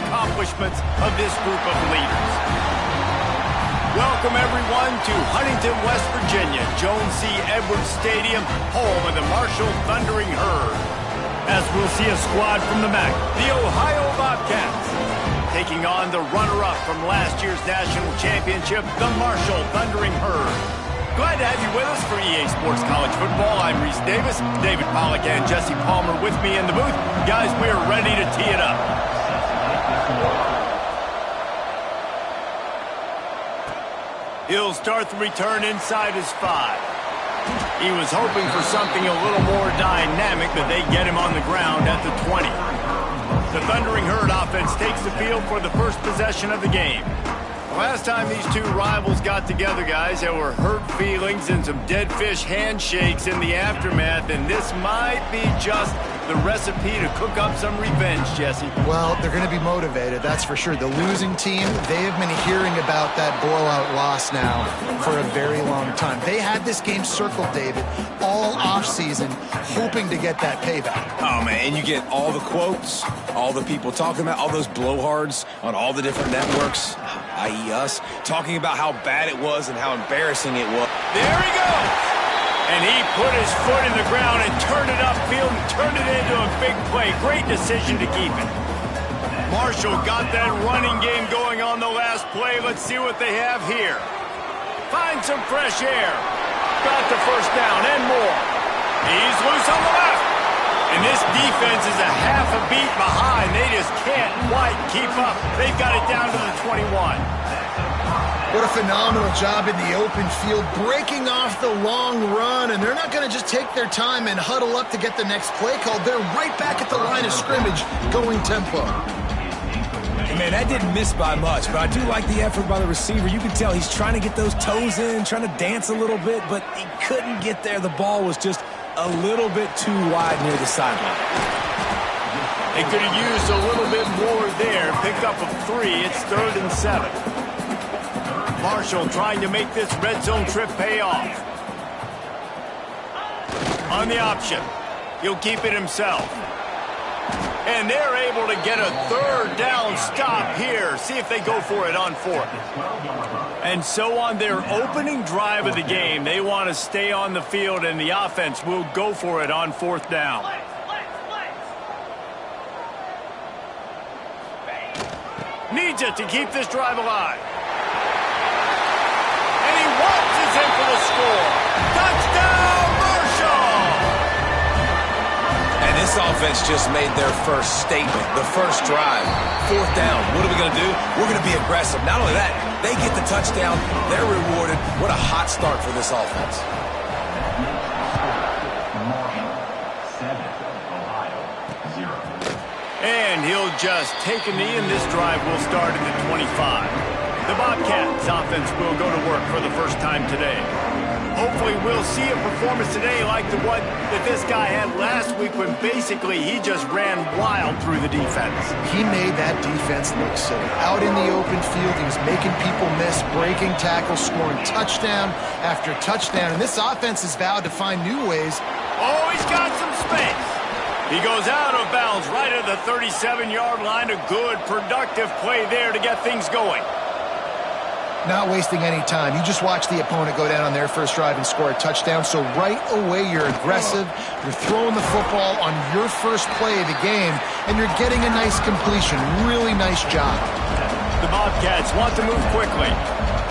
accomplishments of this group of leaders. Welcome, everyone, to Huntington, West Virginia, Jones C. Edwards Stadium, home of the Marshall Thundering Herd. As we'll see a squad from the MAC, the Ohio Bobcats, taking on the runner-up from last year's national championship, the Marshall Thundering Herd. Glad to have you with us for EA Sports College Football. I'm Reese Davis, David Pollack and Jesse Palmer with me in the booth. Guys, we are ready to tee it up. He'll start the return inside his 5. He was hoping for something a little more dynamic, but they get him on the ground at the 20. The Thundering Herd offense takes the field for the first possession of the game. Last time these two rivals got together, guys, there were hurt feelings and some dead fish handshakes in the aftermath, and this might be just the recipe to cook up some revenge, Jesse. Well, they're going to be motivated, that's for sure. The losing team, they have been hearing about that blowout loss now for a very long time. They had this game circled, David, all offseason, hoping to get that payback. Oh, man, and you get all the quotes, all the people talking about, all those blowhards on all the different networks, i.e. us, talking about how bad it was and how embarrassing it was. There he goes! And he put his foot in the ground and turned it upfield and turned it into a big play. Great decision to keep it. Marshall got that running game going on the last play. Let's see what they have here. Find some fresh air. Got the first down and more. He's loose on the left. And this defense is a half a beat behind. They just can't quite keep up. They've got it down to the 21. What a phenomenal job in the open field, breaking off the long run, and they're not going to just take their time and huddle up to get the next play called. They're right back at the line of scrimmage, going tempo. Hey man, that didn't miss by much, but I do like the effort by the receiver. You can tell he's trying to get those toes in, trying to dance a little bit, but he couldn't get there. The ball was just a little bit too wide near the sideline. They could have used a little bit more there. Pick up of 3. It's 3rd and 7. Marshall trying to make this red zone trip pay off. On the option. He'll keep it himself. And they're able to get a 3rd down stop here. See if they go for it on 4th. And so on their opening drive of the game, they want to stay on the field, and the offense will go for it on 4th down. Needs it to keep this drive alive. In for the score. Touchdown, Marshall! And this offense just made their first statement, the first drive. 4th down. What are we going to do? We're going to be aggressive. Not only that, they get the touchdown. They're rewarded. What a hot start for this offense. And he'll just take a knee, and this drive will start at the 25. The Bobcats offense will go to work for the first time today. Hopefully we'll see a performance today like the one that this guy had last week when basically he just ran wild through the defense. He made that defense look silly. Out in the open field, he was making people miss, breaking tackles, scoring touchdown after touchdown. And this offense has vowed to find new ways. Oh, he's got some space. He goes out of bounds right at the 37-yard line. A good, productive play there to get things going. Not wasting any time. You just watch the opponent go down on their first drive and score a touchdown. So right away, you're aggressive. You're throwing the football on your first play of the game, and you're getting a nice completion. Really nice job. The Bobcats want to move quickly.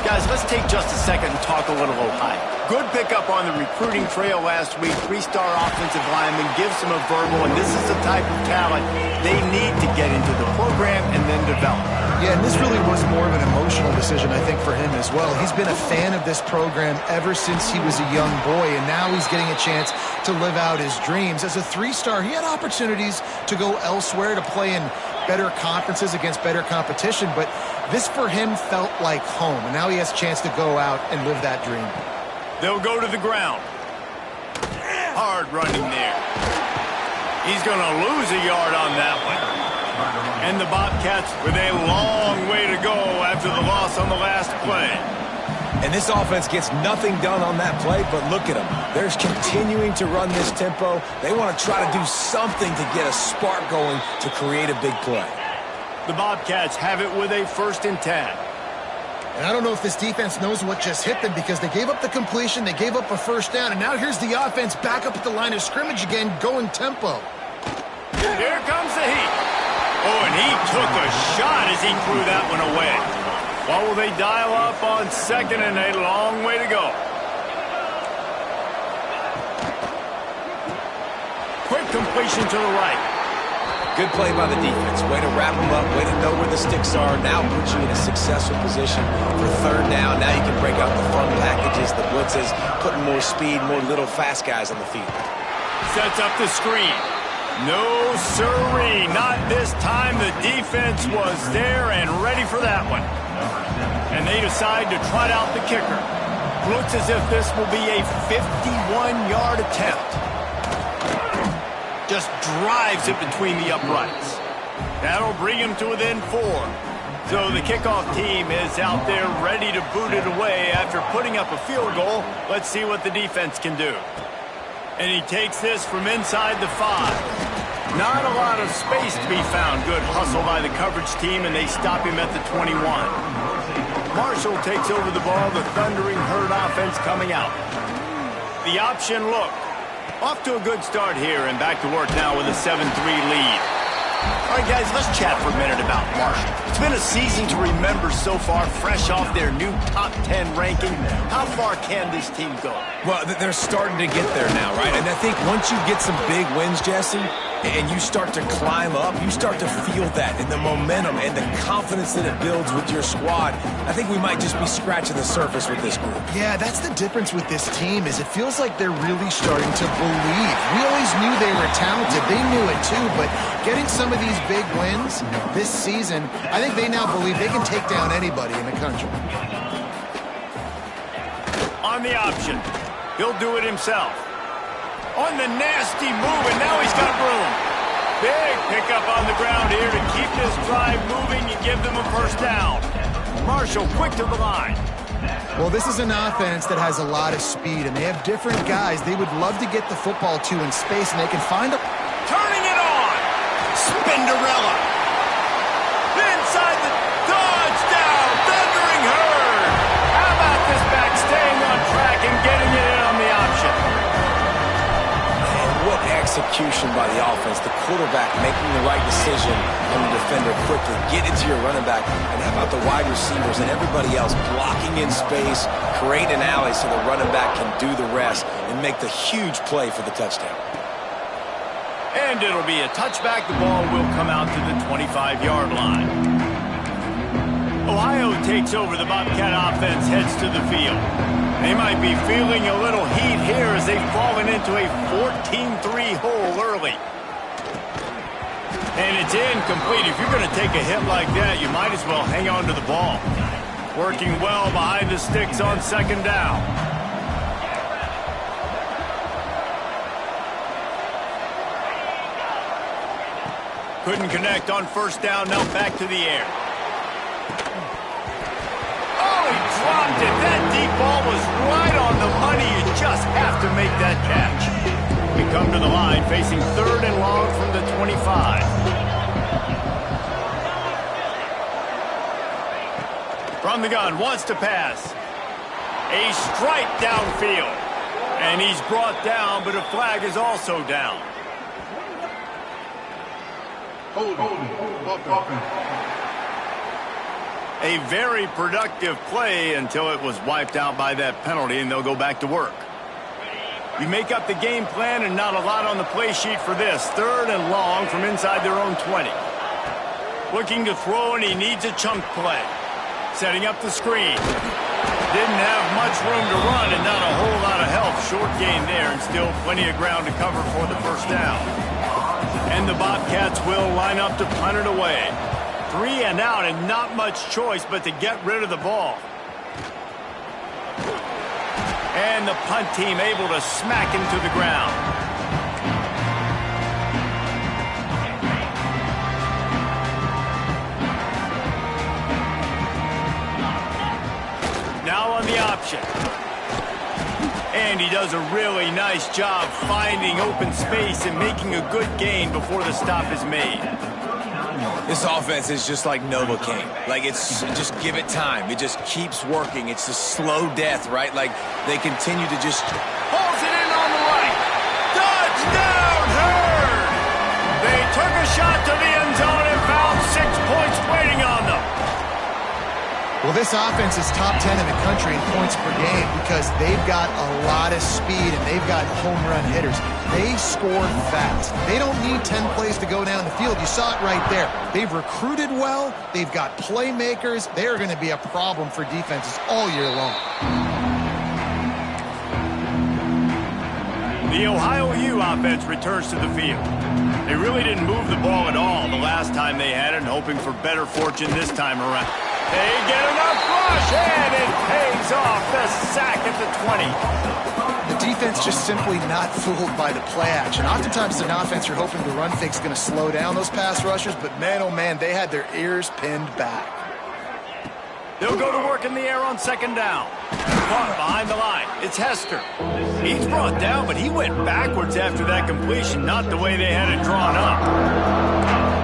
Guys, let's take just a second and talk a little Ohio. Good pickup on the recruiting trail last week. 3-star offensive lineman gives them a verbal, and this is the type of talent they need to get into the program and then develop. Yeah, and this really was more of an emotional decision, I think, for him as well. He's been a fan of this program ever since he was a young boy, and now he's getting a chance to live out his dreams. As a 3-star, he had opportunities to go elsewhere, to play in better conferences against better competition, but this for him felt like home, and now he has a chance to go out and live that dream. They'll go to the ground. Hard running there. He's going to lose a yard on that one. And the Bobcats with a long way to go after the loss on the last play. And this offense gets nothing done on that play, but look at them. They're continuing to run this tempo. They want to try to do something to get a spark going to create a big play. The Bobcats have it with a 1st and 10. And I don't know if this defense knows what just hit them because they gave up the completion, they gave up a 1st down, and now here's the offense back up at the line of scrimmage again, going tempo. Here comes the heat. Oh, and he took a shot as he threw that one away. What will they dial up on 2nd and 8? Long way to go. Quick completion to the right. Good play by the defense. Way to wrap them up. Way to know where the sticks are. Now puts you in a successful position for 3rd down. Now you can break out the fun packages, the blitzes, putting more speed, more little fast guys on the field. Sets up the screen. No siree. Not this time. The defense was there and ready for that one. And they decide to trot out the kicker. Looks as if this will be a 51-yard attempt. Just drives it between the uprights. That'll bring him to within 4. So the kickoff team is out there ready to boot it away after putting up a field goal. Let's see what the defense can do. And he takes this from inside the 5. Not a lot of space to be found. Good hustle by the coverage team, and they stop him at the 21. Marshall takes over the ball. The Thundering Herd offense coming out. The option look. Off to a good start here, and back to work now with a 7-3 lead. All right, guys, let's chat for a minute about Marshall. It's been a season to remember so far, fresh off their new top 10 ranking. How far can this team go? Well, they're starting to get there now, right? And I think once you get some big wins, Jesse, and you start to climb up, you start to feel that and the momentum and the confidence that it builds with your squad. I think we might just be scratching the surface with this group. Yeah, that's the difference with this team is it feels like they're really starting to believe. We always knew they were talented. They knew it too, but getting some of these big wins this season, I think they now believe they can take down anybody in the country. On the option, he'll do it himself. On the nasty move, and now he's got room. Big pickup on the ground here to keep this drive moving and give them a 1st down. Marshall quick to the line. Well, this is an offense that has a lot of speed, and they have different guys they would love to get the football to in space, and they can find a... Turning it on! Spinderella! Inside the dodge down! Thundering Herd! How about this back staying on track and getting it in on the option? What execution by the offense. The quarterback making the right decision on the defender quickly. Get into your running back. And how about the wide receivers and everybody else blocking in space, create an alley so the running back can do the rest and make the huge play for the touchdown. And it'll be a touchback. The ball will come out to the 25-yard line. Ohio takes over. The Bobcat offense heads to the field. They might be feeling a little heat here as they've fallen into a 14-3 hole early. And it's incomplete. If you're going to take a hit like that, you might as well hang on to the ball. Working well behind the sticks on 2nd down. Couldn't connect on 1st down. Now back to the air. Dropped it. That deep ball was right on the money. You just have to make that catch. We come to the line facing 3rd and long from the 25. From the gun, wants to pass. A strike downfield. And he's brought down, but a flag is also down. A very productive play until it was wiped out by that penalty, and they'll go back to work. You make up the game plan, and not a lot on the play sheet for this. 3rd and long from inside their own 20. Looking to throw, and he needs a chunk play. Setting up the screen. Didn't have much room to run, and not a whole lot of help. Short gain there, and still plenty of ground to cover for the 1st down. And the Bobcats will line up to punt it away. 3 and out, and not much choice but to get rid of the ball. And the punt team able to smack him to the ground. Now on the option. And he does a really nice job finding open space and making a good gain before the stop is made. This offense is just like Novocaine. Like, it's just give it time. It just keeps working. It's a slow death, right? Like, they continue to just... Pulls it in on the right. Touchdown, Herd! They took a shot to the end zone and found 6 points waiting on them. Well, this offense is top 10 in the country in points per game because they've got a lot of speed and they've got home run hitters. They score fast. They don't need 10 plays to go down the field. You saw it right there. They've recruited well. They've got playmakers. They are going to be a problem for defenses all year long. The Ohio U offense returns to the field. They really didn't move the ball at all the last time they had it, and hoping for better fortune this time around. They get enough rush, and it pays off. The sack at the 20. The defense just simply not fooled by the play action. Oftentimes, an offense, you're hoping the run fake's going to slow down those pass rushers, but man, oh man, they had their ears pinned back. They'll go to work in the air on second down. Caught behind the line. It's Hester. He's brought down, but he went backwards after that completion, not the way they had it drawn up.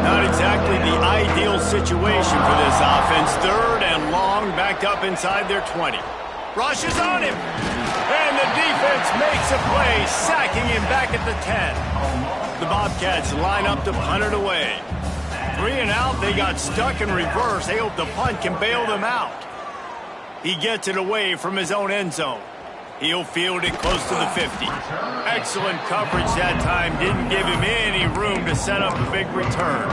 Not exactly the ideal situation for this offense. 3rd and long, backed up inside their 20. Rushes on him. And the defense makes a play, sacking him back at the 10. The Bobcats line up to punt it away. 3 and out, they got stuck in reverse. They hope the punt can bail them out. He gets it away from his own end zone. He'll field it close to the 50. Excellent coverage that time. Didn't give him any room to set up a big return.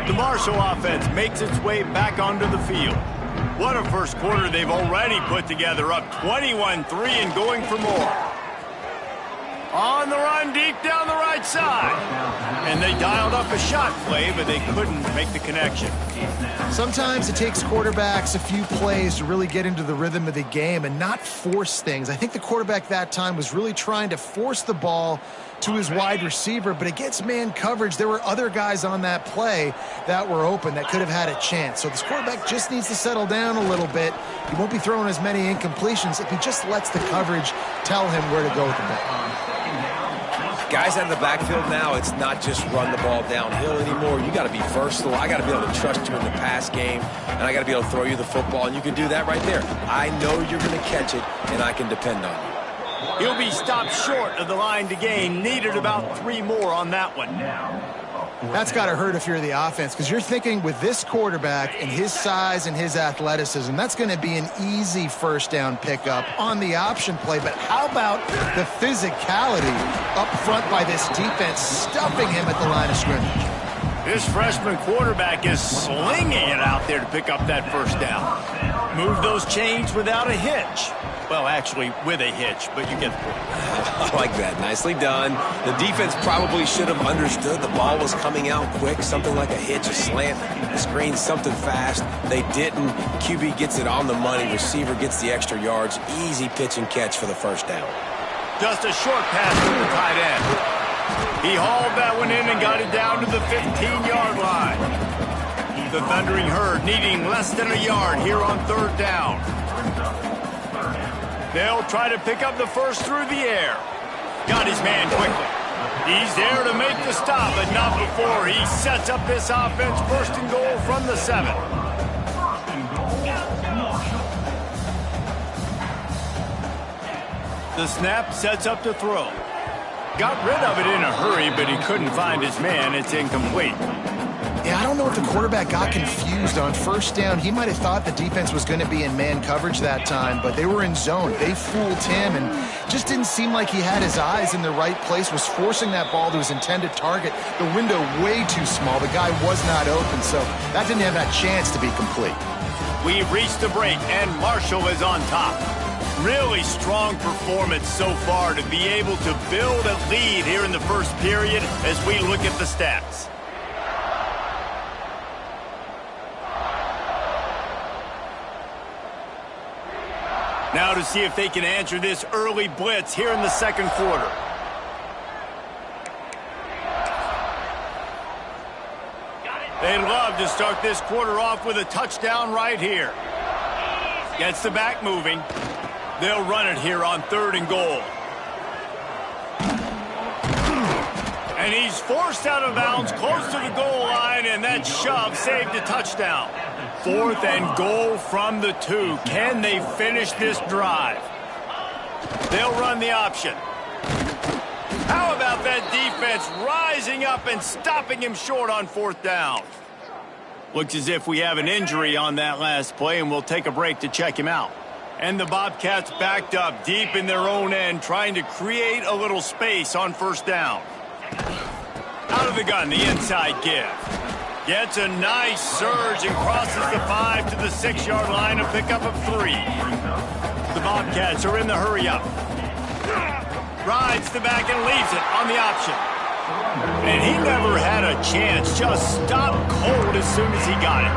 The Marshall offense makes its way back onto the field. What a first quarter they've already put together, up 21-3 and going for more. On the run, deep down the right side. And they dialed up a shot play, but they couldn't make the connection. Sometimes it takes quarterbacks a few plays to really get into the rhythm of the game and not force things. I think the quarterback that time was really trying to force the ball to his wide receiver, but against man coverage, there were other guys on that play that were open that could have had a chance. So this quarterback just needs to settle down a little bit. He won't be throwing as many incompletions if he just lets the coverage tell him where to go with the ball. Guys out of the backfield now, it's not just run the ball downhill anymore. You got to be versatile. I got to be able to trust you in the pass game, and I got to be able to throw you the football, and you can do that right there. I know you're going to catch it, and I can depend on you. He'll be stopped short of the line to gain. Needed about 3 more on that one. That's got to hurt if you're the offense, because you're thinking with this quarterback and his size and his athleticism, that's going to be an easy first down pickup on the option play. But how about the physicality up front by this defense, stuffing him at the line of scrimmage? This freshman quarterback is slinging it out there to pick up that first down. Move those chains without a hitch. Well, actually, with a hitch, but you get the point. I like that. Nicely done. The defense probably should have understood the ball was coming out quick, something like a hitch, a slant, a screen, something fast. They didn't. QB gets it on the money. Receiver gets the extra yards. Easy pitch and catch for the first down. Just a short pass to the tight end. He hauled that one in and got it down to the 15-yard line. The Thundering Herd needing less than a yard here on 3rd down. They'll try to pick up the first through the air. Got his man quickly. He's there to make the stop, but not before he sets up this offense 1st and goal from the 7. The snap sets up to throw. Got rid of it in a hurry, but he couldn't find his man. It's incomplete. Yeah, I don't know if the quarterback got confused on 1st down. He might have thought the defense was going to be in man coverage that time, but they were in zone. They fooled him and just didn't seem like he had his eyes in the right place, was forcing that ball to his intended target. The window way too small. The guy was not open, so that didn't have that chance to be complete. We've reached the break, and Marshall is on top. Really strong performance so far to be able to build a lead here in the first period as we look at the stats. Now to see if they can answer this early blitz here in the 2nd quarter. They'd love to start this quarter off with a touchdown right here. Gets the back moving. They'll run it here on 3rd and goal. And he's forced out of bounds close to the goal line, and that shove saved a touchdown. 4th and goal from the 2. Can they finish this drive? They'll run the option. How about that defense rising up and stopping him short on 4th down? Looks as if we have an injury on that last play, and we'll take a break to check him out. And the Bobcats backed up deep in their own end, trying to create a little space on 1st down. Out of the gun, the inside give. Gets a nice surge and crosses the 5 to the 6-yard line, a pickup of 3. The Bobcats are in the hurry-up. Rides the back and leaves it on the option. And he never had a chance, just stopped cold as soon as he got it.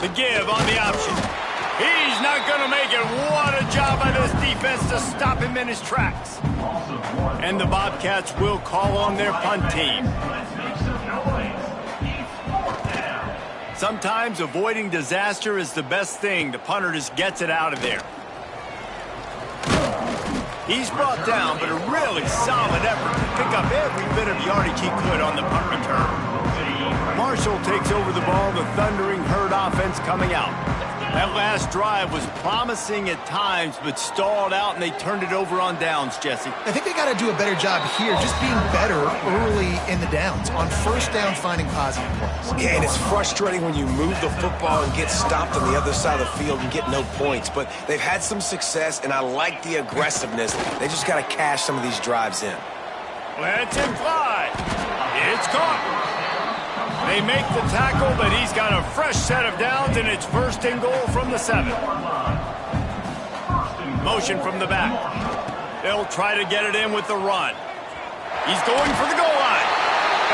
The give on the option. He's not going to make it. What a job by this defense to stop him in his tracks. And the Bobcats will call on their punt team. Sometimes avoiding disaster is the best thing. The punter just gets it out of there. He's brought down, but a really solid effort to pick up every bit of yardage he could on the punt return. Marshall takes over the ball, the Thundering Herd offense coming out. That last drive was promising at times, but stalled out, and they turned it over on downs, Jesse. I think they got to do a better job here, just being better early in the downs. On 1st down, finding positive plays. Yeah, and it's frustrating when you move the football and get stopped on the other side of the field and get no points. But they've had some success, and I like the aggressiveness. They just got to cash some of these drives in. Let's him fly. It's caught. They make the tackle, but he's got a fresh set of downs, and it's 1st and goal from the 7. Motion from the back. They'll try to get it in with the run. He's going for the goal line.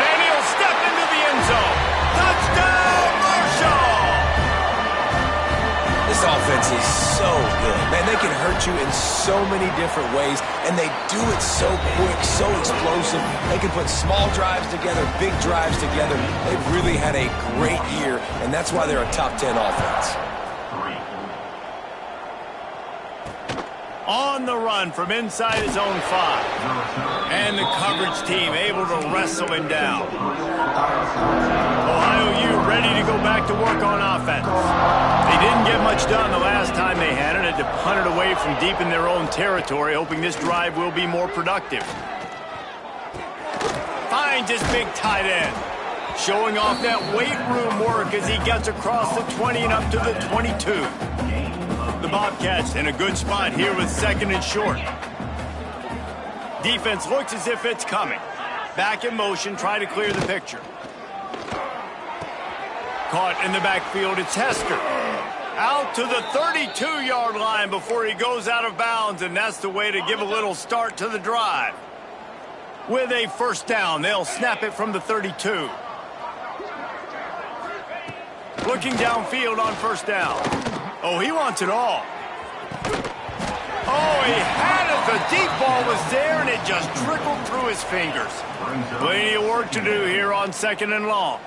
And he'll step into the end zone. Touchdown, Marshall! This offense is so good. Man, they can hurt you in so many different ways, and they do it so quick, so explosive. They can put small drives together, big drives together. They've really had a great year, and that's why they're a top 10 offense. On the run from inside his own 5. And the coverage team able to wrestle him down. Ohio U ready to go back to work on offense. They didn't get much done the last time they had it. Had to punt it away from deep in their own territory, hoping this drive will be more productive. Finds his big tight end. Showing off that weight room work as he gets across the 20 and up to the 22. The Bobcats in a good spot here with 2nd and short. Defense looks as if it's coming. Back in motion, try to clear the picture. Caught in the backfield, it's Hester. Out to the 32-yard line before he goes out of bounds, and that's the way to give a little start to the drive. With a 1st down, they'll snap it from the 32. Looking downfield on 1st down. Oh, he wants it all. Oh, he had it. The deep ball was there, and it just trickled through his fingers. Plenty of work to do here on 2nd and long.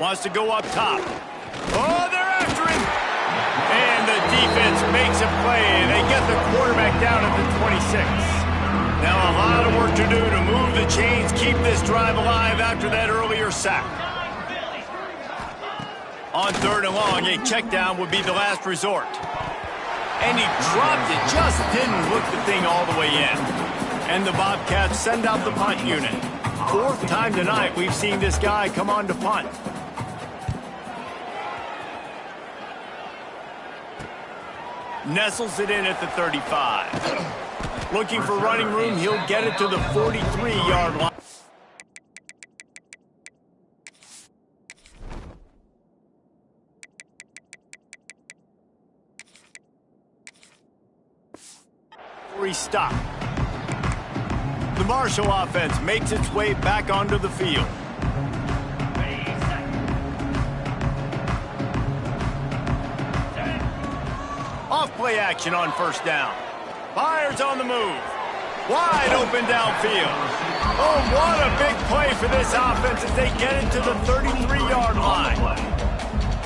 Wants to go up top. Oh, they're after him. And the defense makes a play, and they get the quarterback down at the 26. Now a lot of work to do to move the chains, keep this drive alive after that earlier sack. On 3rd and long, a check down would be the last resort. And he dropped it, just didn't hook the thing all the way in. And the Bobcats send out the punt unit. 4th time tonight we've seen this guy come on to punt. Nestles it in at the 35. Looking for running room, he'll get it to the 43-yard line. He stopped. The Marshall offense makes its way back onto the field. Off-play action on 1st down. Fires on the move. Wide open downfield. Oh, what a big play for this offense as they get it to the 33-yard line.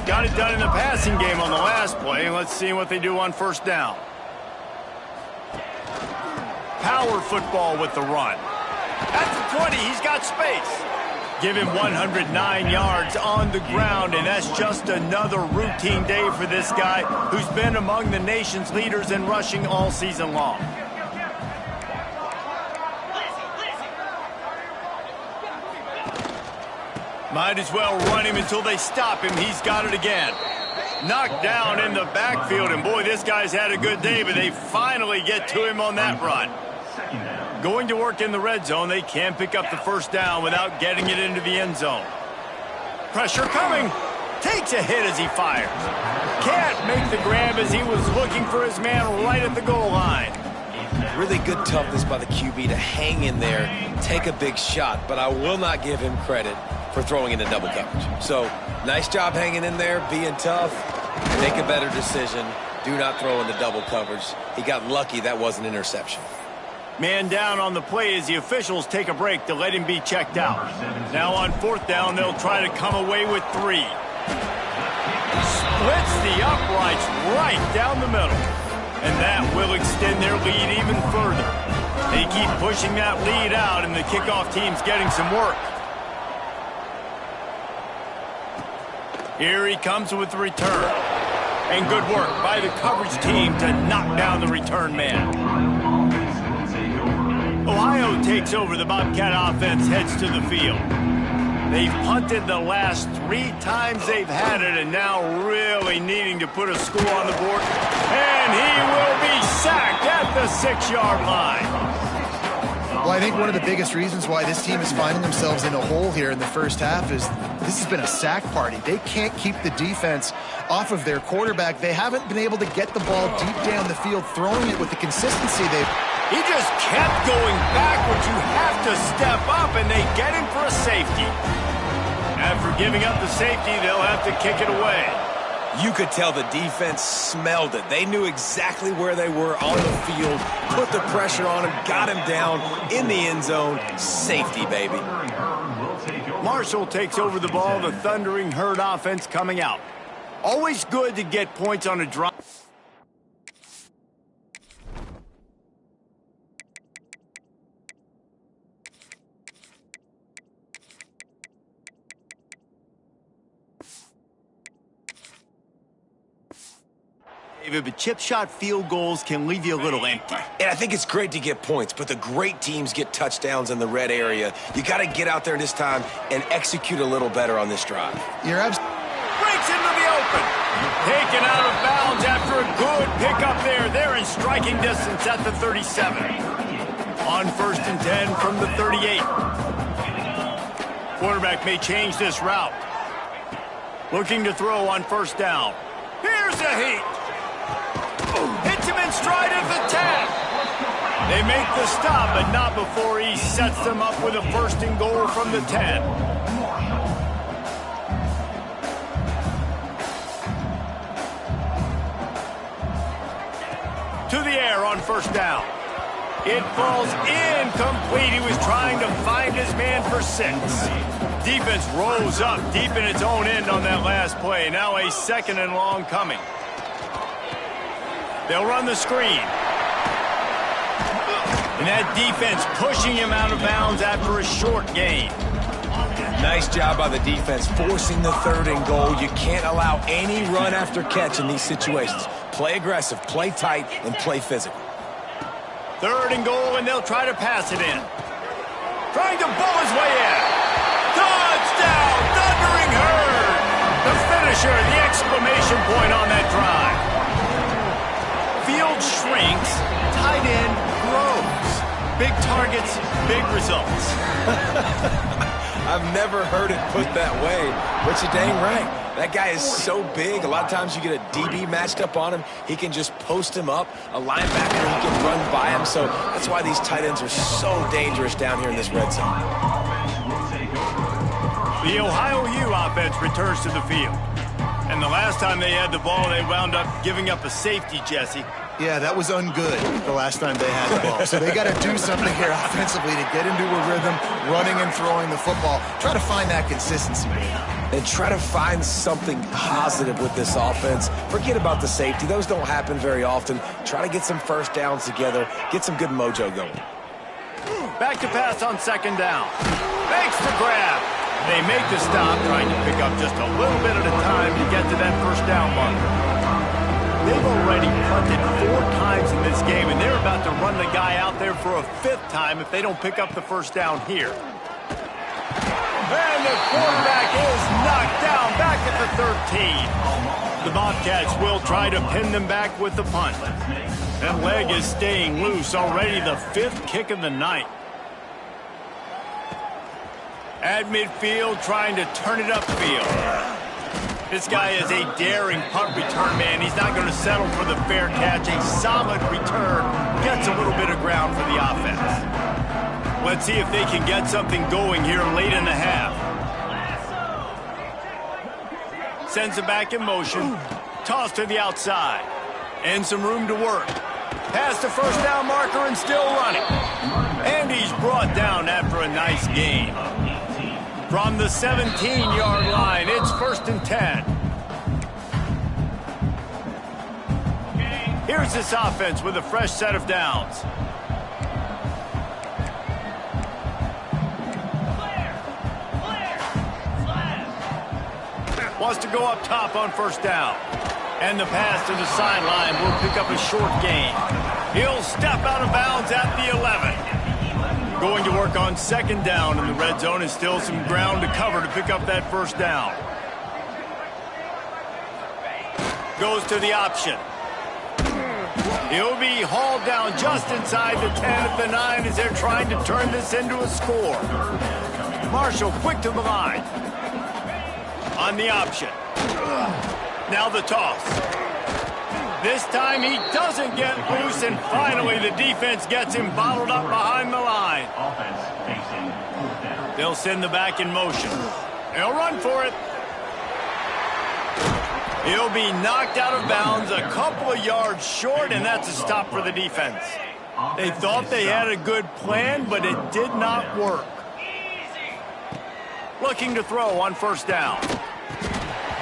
Got it done in the passing game on the last play, and let's see what they do on first down. Power football with the run. At the 20, he's got space. Give him 109 yards on the ground, and that's just another routine day for this guy who's been among the nation's leaders in rushing all season long. Might as well run him until they stop him. He's got it again. Knocked down in the backfield, and boy, this guy's had a good day, but they finally get to him on that run. Going to work in the red zone, they can't pick up the first down without getting it into the end zone. Pressure coming. Takes a hit as he fires. Can't make the grab as he was looking for his man right at the goal line. Really good toughness by the QB to hang in there, take a big shot, but I will not give him credit for throwing into double coverage. So, nice job hanging in there, being tough. Make a better decision. Do not throw into double coverage. He got lucky that was an interception. Man down on the play as the officials take a break to let him be checked out. Now on fourth down, they'll try to come away with 3. Splits the uprights right down the middle. And that will extend their lead even further. They keep pushing that lead out, and the kickoff team's getting some work. Here he comes with the return. And good work by the coverage team to knock down the return man. Ohio takes over. The Bobcat offense heads to the field. They've punted the last 3 times they've had it, and now really needing to put a score on the board. And he will be sacked at the 6-yard line. Well, I think one of the biggest reasons why this team is finding themselves in a hole here in the first half is this has been a sack party. They can't keep the defense off of their quarterback. They haven't been able to get the ball deep down the field, throwing it with the consistency they've... He just kept going backwards. You have to step up, and they get him for a safety. After giving up the safety, they'll have to kick it away. You could tell the defense smelled it. They knew exactly where they were on the field, put the pressure on him, got him down in the end zone. Safety, baby. Marshall takes over the ball. The Thundering Herd offense coming out. Always good to get points on a drive. But chip shot field goals can leave you a little empty. And I think it's great to get points, but the great teams get touchdowns in the red area. You got to get out there this time and execute a little better on this drive. You're absolutely... Breaks into the open. Taken out of bounds after a good pickup there. They're in striking distance at the 37. On 1st and 10 from the 38. Quarterback may change this route. Looking to throw on first down. Here's a heat. Hits him in stride at the 10. They make the stop, but not before he sets them up with a 1st and goal from the 10. To the air on first down. It falls incomplete. He was trying to find his man for 6. Defense rolls up deep in its own end on that last play. Now a 2nd and long coming. They'll run the screen. And that defense pushing him out of bounds after a short gain. Nice job by the defense forcing the 3rd and goal. You can't allow any run after catch in these situations. Play aggressive, play tight, and play physical. 3rd and goal, and they'll try to pass it in. Trying to bull his way in. Touchdown, Thundering Herd! The finisher, the exclamation point on that drive. Field shrinks, tight end grows. Big targets, big results. I've never heard it put that way, but you're dang right. That guy is so big. A lot of times you get a DB matched up on him. He can just post him up. A linebacker, he can run by him. So that's why these tight ends are so dangerous down here in this red zone. The Ohio U offense returns to the field. And the last time they had the ball, they wound up giving up a safety, Jesse. Yeah, that was ungood the last time they had the ball. So they got to do something here offensively to get into a rhythm, running and throwing the football. Try to find that consistency. And try to find something positive with this offense. Forget about the safety. Those don't happen very often. Try to get some first downs together. Get some good mojo going. Back to pass on second down. Makes the grab. They make the stop, trying to pick up just a little bit at a time to get to that first down marker. They've already punted 4 times in this game, and they're about to run the guy out there for a 5th time if they don't pick up the first down here. And the quarterback is knocked down back at the 13. The Bobcats will try to pin them back with the punt. That leg is staying loose, already the 5th kick of the night. At midfield, trying to turn it upfield. This guy is a daring punt return man. He's not going to settle for the fair catch. A solid return gets a little bit of ground for the offense. Let's see if they can get something going here late in the half. Sends it back in motion. Toss to the outside. And some room to work. Past the first down marker and still running. And he's brought down after a nice gain. From the 17-yard line, it's 1st and 10. Here's this offense with a fresh set of downs. Wants to go up top on first down. And the pass to the sideline will pick up a short gain. He'll step out of bounds at the 11. Going to work on second down in the red zone, and still some ground to cover to pick up that first down. Goes to the option. He'll be hauled down just inside the 10 at the 9 as they're trying to turn this into a score. Marshall quick to the line. On the option. Now the toss. This time he doesn't get loose, and finally the defense gets him bottled up behind the line. They'll send the back in motion. They'll run for it. He'll be knocked out of bounds a couple of yards short, and that's a stop for the defense. They thought they had a good plan, but it did not work. Looking to throw on first down.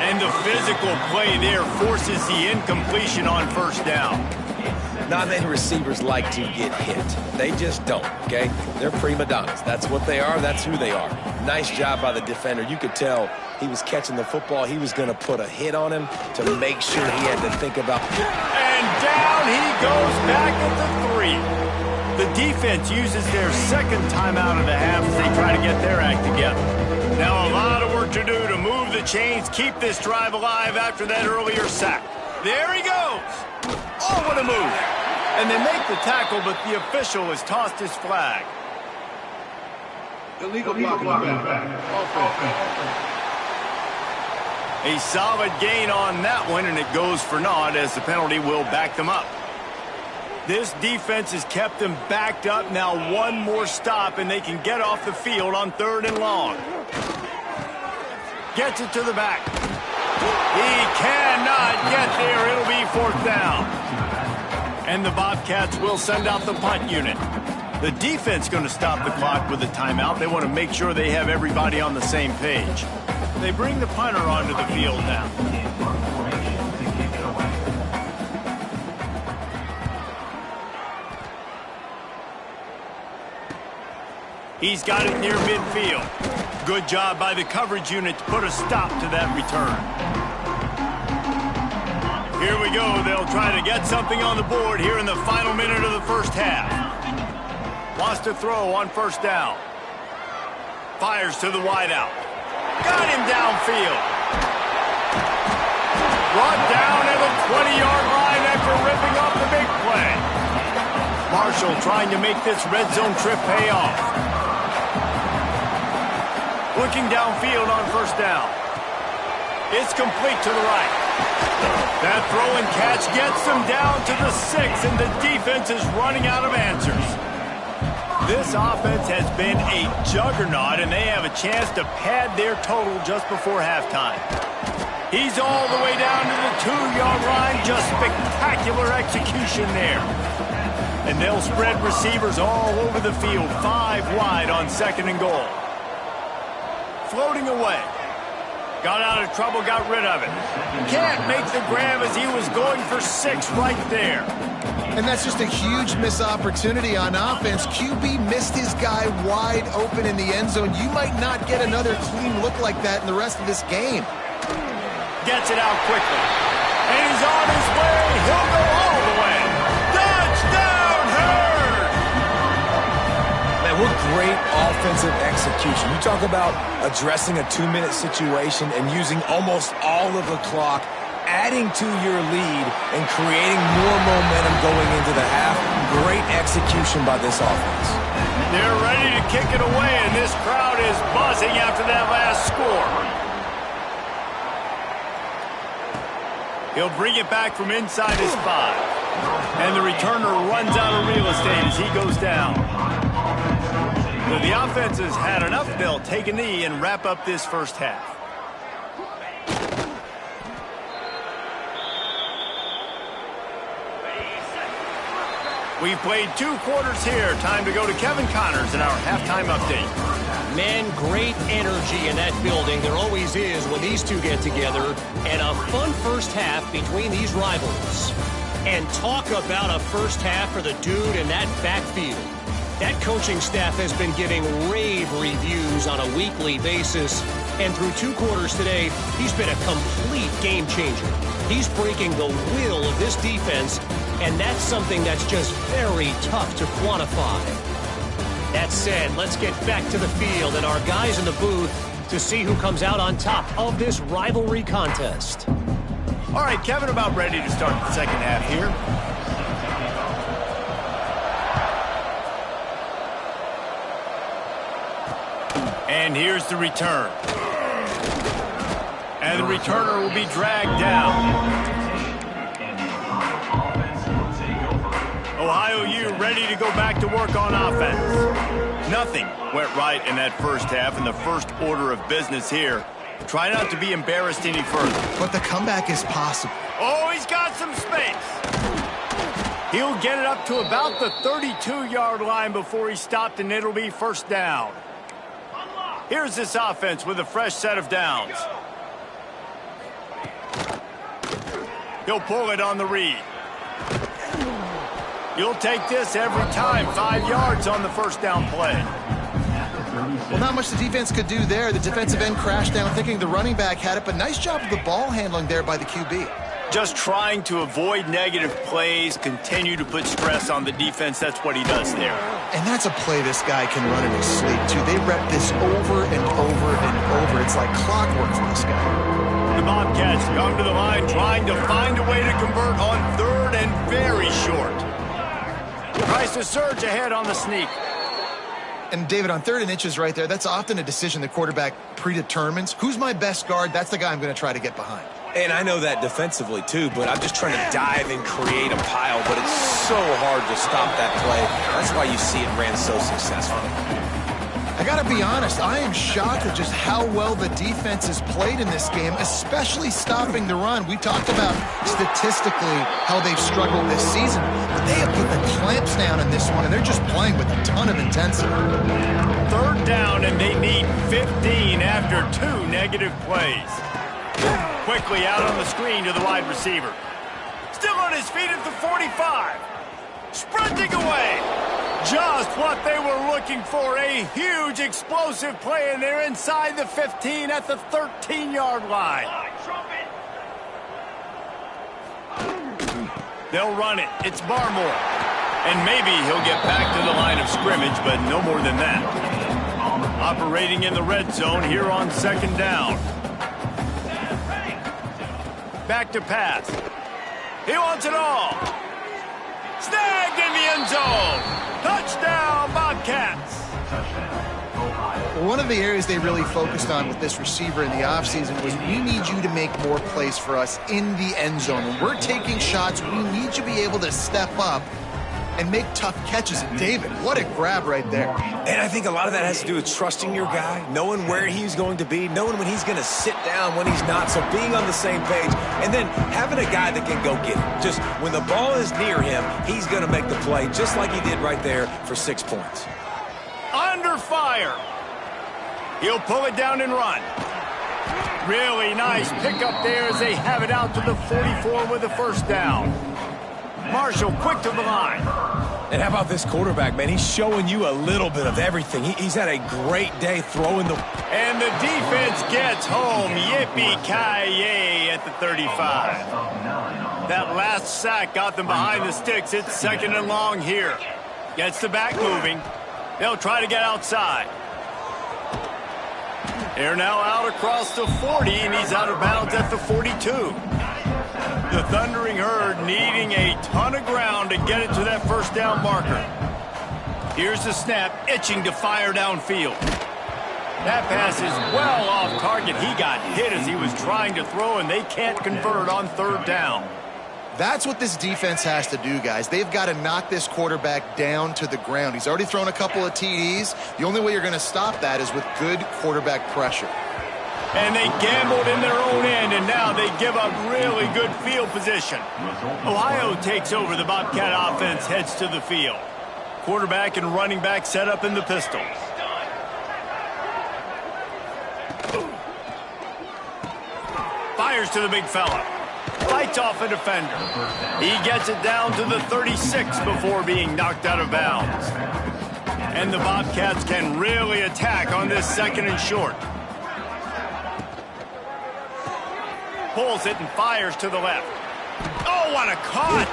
And the physical play there forces the incompletion on first down. Not many receivers like to get hit. They just don't, okay? They're prima donnas. That's what they are. That's who they are. Nice job by the defender. You could tell he was catching the football. He was going to put a hit on him to make sure he had to think about. And down he goes back at the 3. The defense uses their second timeout of the half as they try to get their act together. Now a lot of work to do to move the chains, keep this drive alive after that earlier sack. There he goes. Oh, what a move. And they make the tackle, but the official has tossed his flag. Illegal blocking back. A solid gain on that one, and it goes for naught as the penalty will back them up. This defense has kept them backed up. Now one more stop, and they can get off the field on 3rd and long. Gets it to the back. He cannot get there. It'll be 4th down. And the Bobcats will send out the punt unit. The defense going to stop the clock with a timeout. They want to make sure they have everybody on the same page. They bring the punter onto the field now. He's got it near midfield. Good job by the coverage unit to put a stop to that return. Here we go. They'll try to get something on the board here in the final minute of the first half. Wants to throw on first down. Fires to the wideout. Got him downfield. Brought down at the 20-yard line after ripping off the big play. Marshall trying to make this red zone trip pay off. Looking downfield on first down. It's complete to the right. That throw and catch gets them down to the 6, and the defense is running out of answers. This offense has been a juggernaut, and they have a chance to pad their total just before halftime. He's all the way down to the 2-yard line. Just spectacular execution there. And they'll spread receivers all over the field, 5 wide on 2nd and goal. Floating away. Got out of trouble, got rid of it. Can't make the grab as he was going for 6 right there. And that's just a huge missed opportunity on offense. QB missed his guy wide open in the end zone. You might not get another clean look like that in the rest of this game. Gets it out quickly. And he's on his way. He'll go all the way. Touchdown, Herd! Man, what great offensive execution. You talk about addressing a 2-minute situation and using almost all of the clock, adding to your lead and creating more momentum going into the half. Great execution by this offense. They're ready to kick it away, and this crowd is buzzing after that last score. He'll bring it back from inside his 5. And the returner runs out of real estate as he goes down. So the offense has had enough. They'll take a knee and wrap up this first half. We've played 2 quarters here. Time to go to Kevin Connors in our halftime update. Man, great energy in that building. There always is when these two get together. And a fun first half between these rivals. And talk about a first half for the dude in that backfield. That coaching staff has been giving rave reviews on a weekly basis. And through 2 quarters today, he's been a complete game changer. He's breaking the will of this defense, and that's something that's just very tough to quantify. That said, let's get back to the field and our guys in the booth to see who comes out on top of this rivalry contest. All right, Kevin, about ready to start the second half here. And here's the return. And the returner will be dragged down. Ohio U ready to go back to work on offense. Nothing went right in that first half, in the first order of business here. Try not to be embarrassed any further. But the comeback is possible. Oh, he's got some space. He'll get it up to about the 32-yard line before he's stopped, and it'll be first down. Here's this offense with a fresh set of downs. He'll pull it on the read. You'll take this every time. 5 yards on the first down play. Well, not much the defense could do there. The defensive end crashed down thinking the running back had it, but nice job of the ball handling there by the QB. Just trying to avoid negative plays, continue to put stress on the defense. That's what he does there. And that's a play this guy can run in his sleep, too. They rep this over and over and over. It's like clockwork for this guy. The Bobcats come to the line trying to find a way to convert on 3rd and very short. Tries to surge ahead on the sneak. And, David, on 3rd and inches right there, that's often a decision the quarterback predetermines. Who's my best guard? That's the guy I'm going to try to get behind. And I know that defensively, too, but I'm just trying to dive and create a pile, but it's so hard to stop that play. That's why you see it ran so successfully. I got to be honest, I am shocked at just how well the defense has played in this game, especially stopping the run. We talked about statistically how they've struggled this season, but they have put the clamps down in this one, and they're just playing with a ton of intensity. 3rd down, and they need 15 after 2 negative plays. Quickly out on the screen to the wide receiver. Still on his feet at the 45. Sprinting away. Just what they were looking for. A huge explosive play, and they're inside the 15 at the 13-yard line. They'll run it. It's Barmore. And maybe he'll get back to the line of scrimmage, but no more than that. Operating in the red zone here on 2nd down. Back to pass. He wants it all. Snagged in the end zone. Touchdown, Bobcats. One of the areas they really focused on with this receiver in the offseason was we need you to make more plays for us in the end zone. When we're taking shots, we need you to be able to step up and make tough catches. And David, what a grab right there. And I think a lot of that has to do with trusting your guy, knowing where he's going to be, knowing when he's going to sit down, when he's not, so being on the same page, and then having a guy that can go get it. Just when the ball is near him, he's going to make the play, just like he did right there for 6 points. Under fire. He'll pull it down and run. Really nice pickup there as they have it out to the 44 with a first down. Marshall quick to the line. And how about this quarterback, man? He's showing you a little bit of everything. He's had a great day throwing the... And the defense gets home. Yippee-ki-yay at the 35. That last sack got them behind the sticks. It's 2nd and long here. Gets the back moving. They'll try to get outside. They're now out across the 40, and he's out of bounds at the 42. The Thundering Herd needing a ton of ground to get it to that first down marker. Here's the snap, itching to fire downfield. That pass is well off target. He got hit as he was trying to throw, and they can't convert on 3rd down. That's what this defense has to do, guys. They've got to knock this quarterback down to the ground. He's already thrown a couple of TDs. The only way you're going to stop that is with good quarterback pressure. And they gambled in their own end, and now they give up really good field position. Ohio takes over. The Bobcat offense heads to the field. Quarterback and running back set up in the pistol. Fires to the big fella. Fights off a defender. He gets it down to the 36 before being knocked out of bounds. And the Bobcats can really attack on this 2nd and short. Pulls it and fires to the left. Oh, what a cut!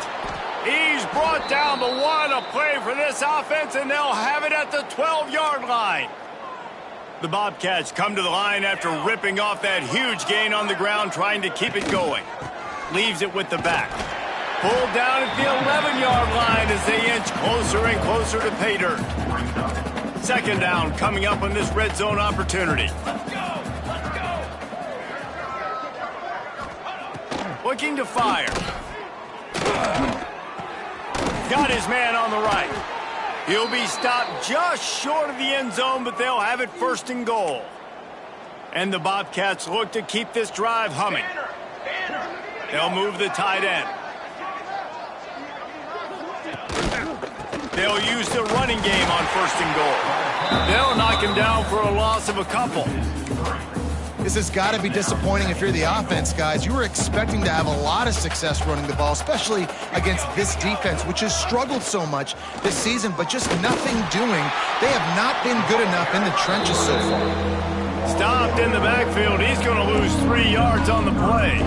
He's brought down, but what a play for this offense, and they'll have it at the 12-yard line. The Bobcats come to the line after ripping off that huge gain on the ground, trying to keep it going. Leaves it with the back. Pulled down at the 11-yard line as they inch closer and closer to pay dirt. 2nd down coming up on this red zone opportunity. Looking to fire. Got his man on the right. He'll be stopped just short of the end zone, but they'll have it 1st and goal. And the Bobcats look to keep this drive humming. They'll move the tight end. They'll use the running game on 1st and goal. They'll knock him down for a loss of a couple. This has got to be disappointing if you're the offense, guys. You were expecting to have a lot of success running the ball, especially against this defense, which has struggled so much this season, but just nothing doing. They have not been good enough in the trenches so far. Stopped in the backfield. He's going to lose 3 yards on the play.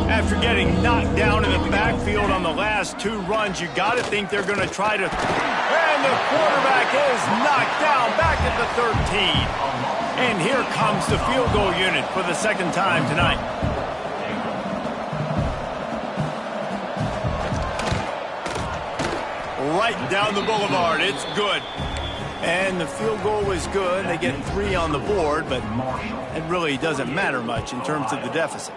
After getting knocked down in the backfield on the last 2 runs, you got to think they're going to try to... And the quarterback is knocked down back at the 13. And here comes the field goal unit for the 2nd time tonight. Right down the boulevard. It's good. And the field goal was good. They get 3 on the board, but it really doesn't matter much in terms of the deficit.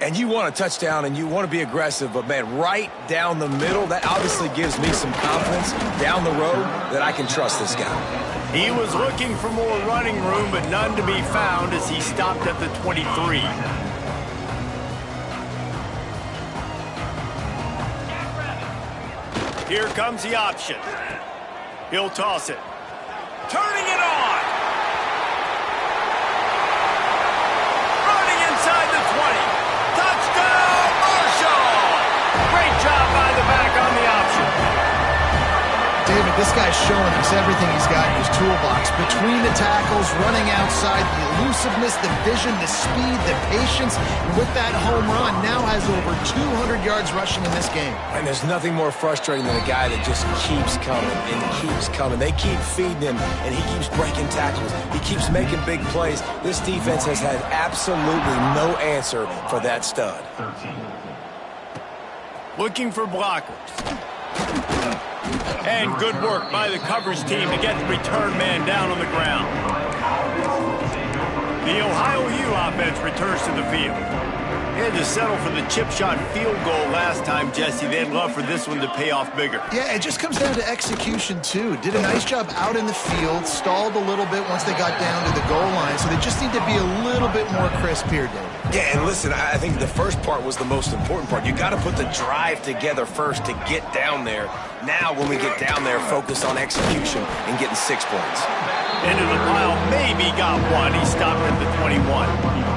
And you want a touchdown and you want to be aggressive, but, man, right down the middle, that obviously gives me some confidence down the road that I can trust this guy. He was looking for more running room, but none to be found as he stopped at the 23. Here comes the option. He'll toss it. Turning it on! Running inside the 20. Touchdown, Marshall! Great job by the back on the option. David, this guy's showing us everything he's got in his toolbox. Between the tackles, running outside, the elusiveness, the vision, the speed, the patience. And with that home run, now has over 200 yards rushing in this game. And there's nothing more frustrating than a guy that just keeps coming and keeps coming. They keep feeding him, and he keeps breaking tackles. He keeps making big plays. This defense has had absolutely no answer for that stud. Looking for blockers. And good work by the coverage team to get the return man down on the ground. The Ohio U offense returns to the field. They had to settle for the chip shot field goal last time, Jesse. They'd love for this one to pay off bigger. Yeah, it just comes down to execution, too. Did a nice job out in the field, stalled a little bit once they got down to the goal line, so they just need to be a little bit more crisp here, David. Yeah, and listen, I think the first part was the most important part. You got to put the drive together first to get down there. Now, when we get down there, focus on execution and getting 6 points. Into the pile, maybe got one. He stopped at the 21.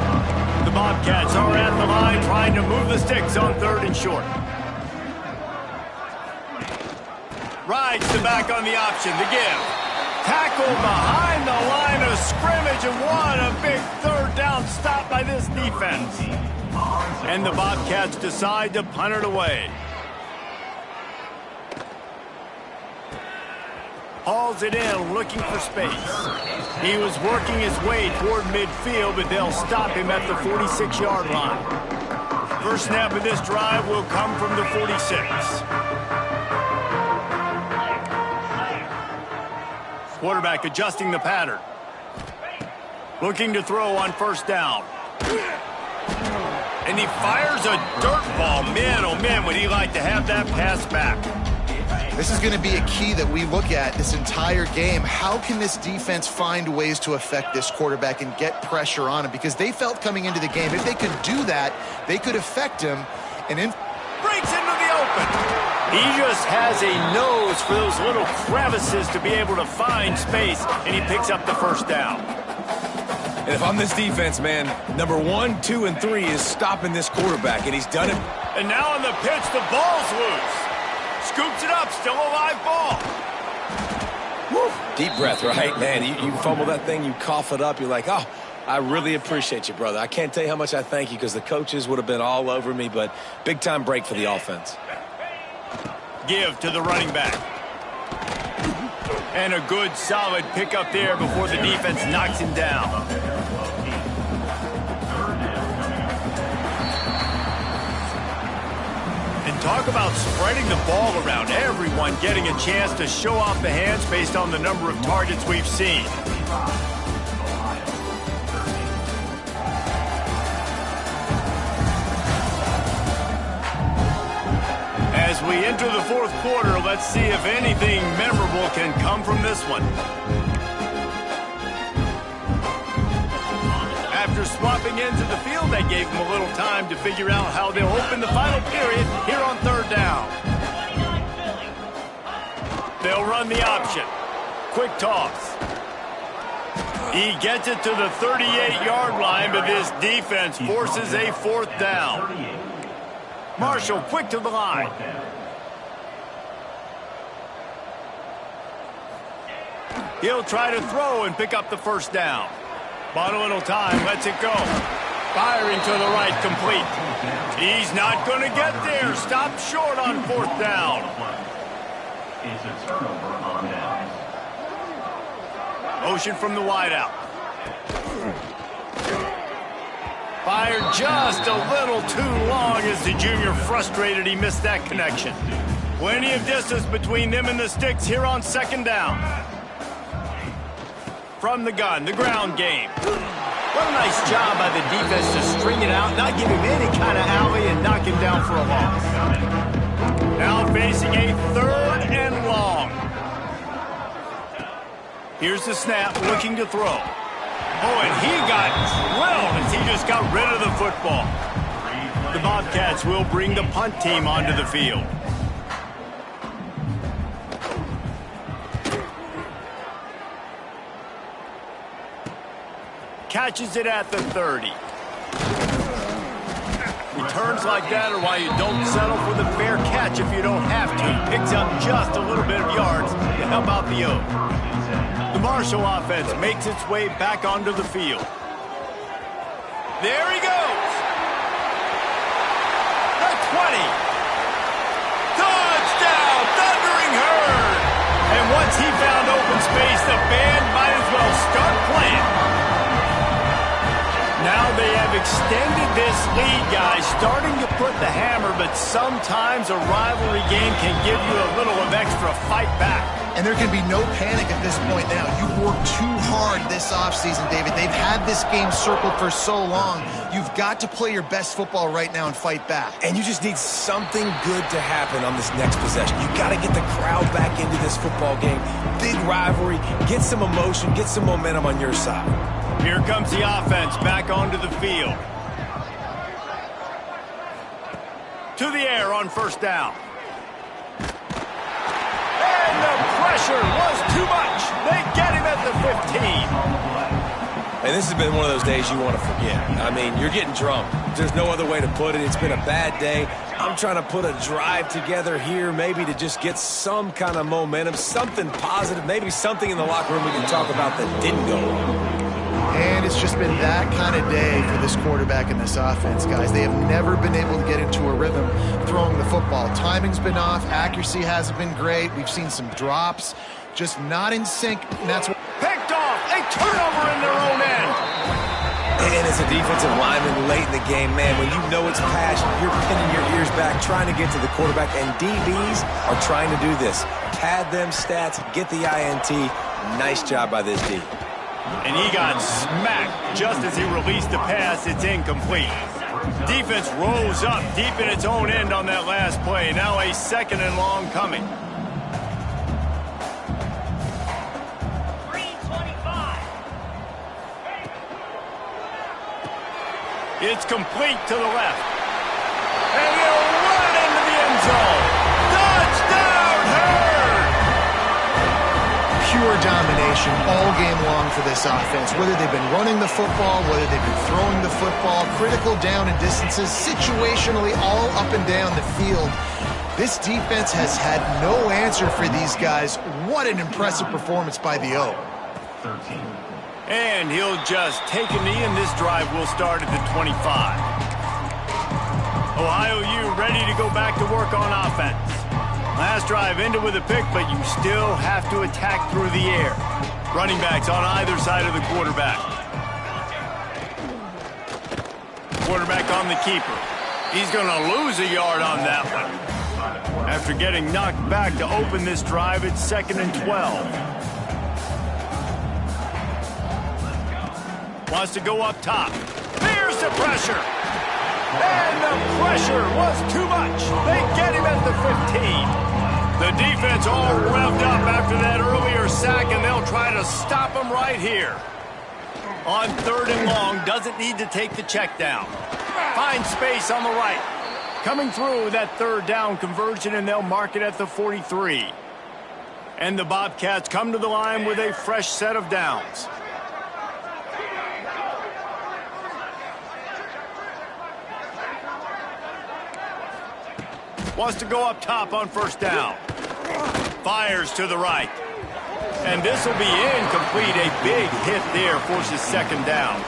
The Bobcats are at the line trying to move the sticks on 3rd and short. Rides the back on the option. The give. Tackle behind the line of scrimmage, and what a big 3rd down stop by this defense. And the Bobcats decide to punt it away. Hauls it in, looking for space. He was working his way toward midfield, but they'll stop him at the 46-yard line. First snap of this drive will come from the 46. Quarterback adjusting the pattern. Looking to throw on 1st down. And he fires a dirt ball. Man, oh man, would he like to have that pass back. This is going to be a key that we look at this entire game. How can this defense find ways to affect this quarterback and get pressure on him? Because they felt coming into the game, if they could do that, they could affect him. And breaks into the open. He just has a nose for those little crevices to be able to find space, and he picks up the 1st down. And if I'm this defense, man, number 1, 2, and 3 is stopping this quarterback, and he's done it. And now on the pitch, the ball's loose. Scoops it up, still a live ball. Woo. Deep breath, right? Man, you fumble that thing, you cough it up, you're like, oh, I really appreciate you, brother. I can't tell you how much I thank you because the coaches would have been all over me, but big-time break for the offense. Give to the running back. And a good, solid pickup there before the defense knocks him down. Talk about spreading the ball around. Everyone getting a chance to show off the hands based on the number of targets we've seen. As we enter the 4th quarter, let's see if anything memorable can come from this one. After swapping ends of the field, that gave them a little time to figure out how they'll open the final period here on 3rd down. They'll run the option. Quick toss. He gets it to the 38-yard line, but this defense forces a 4th down. Marshall quick to the line. He'll try to throw and pick up the 1st down. Bought a little time, lets it go. Firing to the right, complete. He's not going to get there. Stopped short on 4th down. It's a turnover on downs. Motion from the wideout. Fired just a little too long as the junior frustrated he missed that connection. Plenty of distance between them and the sticks here on 2nd down. From the gun, the ground game. What a nice job by the defense to string it out, not give him any kind of alley, and knock him down for a loss. Now facing a 3rd and long. Here's the snap, looking to throw. Oh, and he got drilled as he just got rid of the football. The Bobcats will bring the punt team onto the field. Catches it at the 30. Returns like that are why you don't settle for the fair catch if you don't have to. Picks up just a little bit of yards to help out the O. The Marshall offense makes its way back onto the field. There he goes. The 20. Touchdown, Thundering Herd. And once he found open space, the band might as well start playing. Now they have extended this lead, guys, starting to put the hammer, but sometimes a rivalry game can give you a little of extra fight back. And there can be no panic at this point now. You've worked too hard this offseason, David. They've had this game circled for so long. You've got to play your best football right now and fight back. And you just need something good to happen on this next possession. You got to get the crowd back into this football game. Big rivalry. Get some emotion. Get some momentum on your side. Here comes the offense back onto the field. To the air on first down. And the pressure was too much. They get him at the 15. And this has been one of those days you want to forget. I mean, you're getting drunk. There's no other way to put it. It's been a bad day. I'm trying to put a drive together here, maybe to just get some kind of momentum, something positive, maybe something in the locker room we can talk about that didn't go wrong. And it's just been that kind of day for this quarterback and this offense, guys. They have never been able to get into a rhythm throwing the football. Timing's been off. Accuracy hasn't been great. We've seen some drops, just not in sync. And that's what Picked off. A turnover in their own end. And as a defensive lineman late in the game, man, when you know it's passion, you're pinning your ears back, trying to get to the quarterback, and DBs are trying to do this. Pad them stats, get the INT. Nice job by this D. And he got smacked just as he released the pass. It's incomplete. Defense rose up deep in its own end on that last play. Now a second and long coming. 325. It's complete to the left. And he'll run into the end zone. Touchdown, Hurd! pure domination all game long for this offense. Whether they've been running the football, whether they've been throwing the football, critical down and distances, situationally all up and down the field. This defense has had no answer for these guys. What an impressive performance by the O. 13. And he'll just take a knee, and this drive will start at the 25. Ohio U ready to go back to work on offense. Last drive ended with a pick, but you still have to attack through the air. Running backs on either side of the quarterback. Quarterback on the keeper. He's going to lose a yard on that one. After getting knocked back to open this drive, it's 2nd and 12. Wants to go up top. Here's the pressure. And the pressure was too much. They get him at the 15. The defense all revved up after that earlier sack, and they'll try to stop him right here. On 3rd and long, doesn't need to take the check down. Finds space on the right. Coming through with that 3rd down conversion, and they'll mark it at the 43. And the Bobcats come to the line with a fresh set of downs. Wants to go up top on 1st down. Fires to the right. And this will be incomplete. A big hit there forces 2nd down.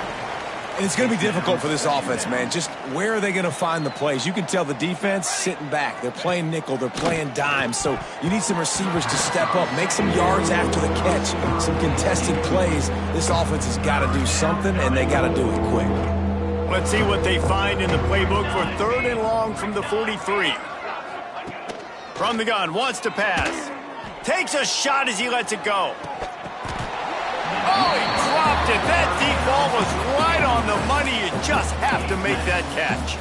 And it's going to be difficult for this offense, man. Just where are they going to find the plays? You can tell the defense sitting back. They're playing nickel. They're playing dime. So you need some receivers to step up, make some yards after the catch, some contested plays. This offense has got to do something, and they got to do it quick. Let's see what they find in the playbook for 3rd and long from the 43. From the gun, wants to pass. Takes a shot as he lets it go. Oh, he dropped it. That deep ball was right on the money. You just have to make that catch.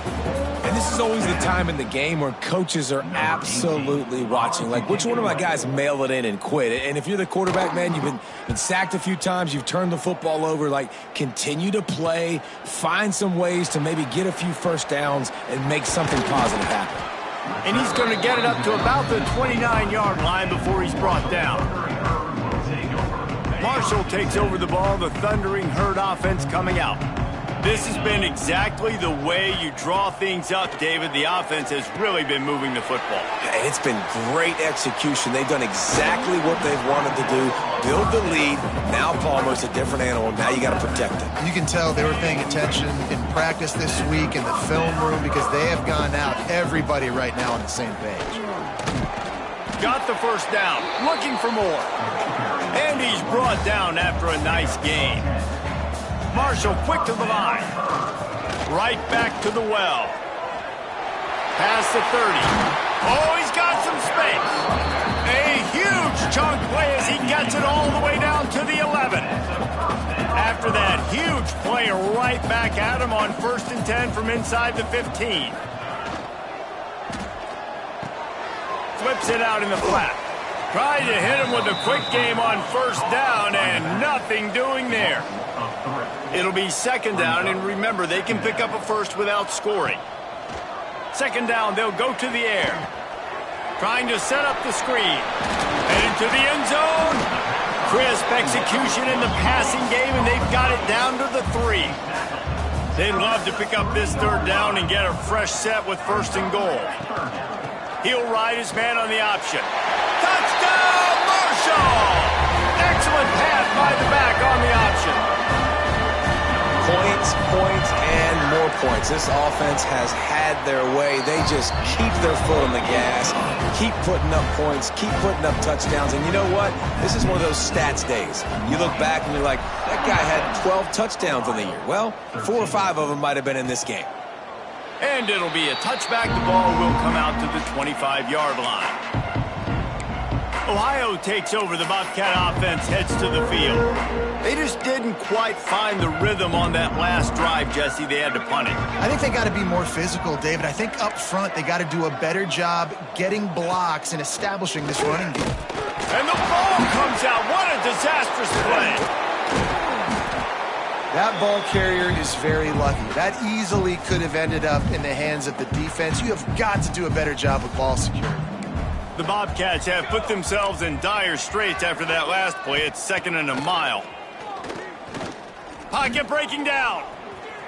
And this is always the time in the game where coaches are absolutely watching. Like, which one of my guys mail it in and quit? And if you're the quarterback, man, you've been sacked a few times, you've turned the football over, like, continue to play, find some ways to maybe get a few 1st downs and make something positive happen. And he's going to get it up to about the 29-yard line before he's brought down. Marshall takes over the ball, the thundering Herd offense coming out. This has been exactly the way you draw things up, David. The offense has really been moving the football. And it's been great execution. They've done exactly what they've wanted to do, build the lead. Now Palmer's a different animal. Now you got to protect it. You can tell they were paying attention in practice this week in the film room because they have gone out, everybody right now on the same page. Got the 1st down, looking for more. And he's brought down after a nice game. Marshall quick to the line. Right back to the well. Past the 30. Oh, he's got some space. A huge chunk play as he gets it all the way down to the 11. After that huge play right back at him on 1st and 10 from inside the 15. Flips it out in the flat. Tried to hit him with a quick game on 1st down and nothing doing there. It'll be 2nd down, and remember, they can pick up a first without scoring. 2nd down, they'll go to the air. Trying to set up the screen. Headed to the end zone. Crisp execution in the passing game, and they've got it down to the 3. They'd love to pick up this 3rd down and get a fresh set with 1st and goal. He'll ride his man on the option. Touchdown, Marshall! Excellent pass by the back on the option. Points, points, and more points. This offense has had their way. They just keep their foot on the gas, keep putting up points, keep putting up touchdowns. And you know what? This is one of those stats days. You look back and you're like, that guy had 12 touchdowns in the year. Well, 4 or 5 of them might have been in this game. And it'll be a touchback. The ball will come out to the 25-yard line. Ohio takes over. The Bobcat offense heads to the field. They just didn't quite find the rhythm on that last drive, Jesse. They had to punt it. I think they got to be more physical, David. I think up front they got to do a better job getting blocks and establishing this running game. And the ball comes out. What a disastrous play. That ball carrier is very lucky. That easily could have ended up in the hands of the defense. You have got to do a better job with ball security. The Bobcats have put themselves in dire straits after that last play. It's 2nd and a mile. Pocket breaking down.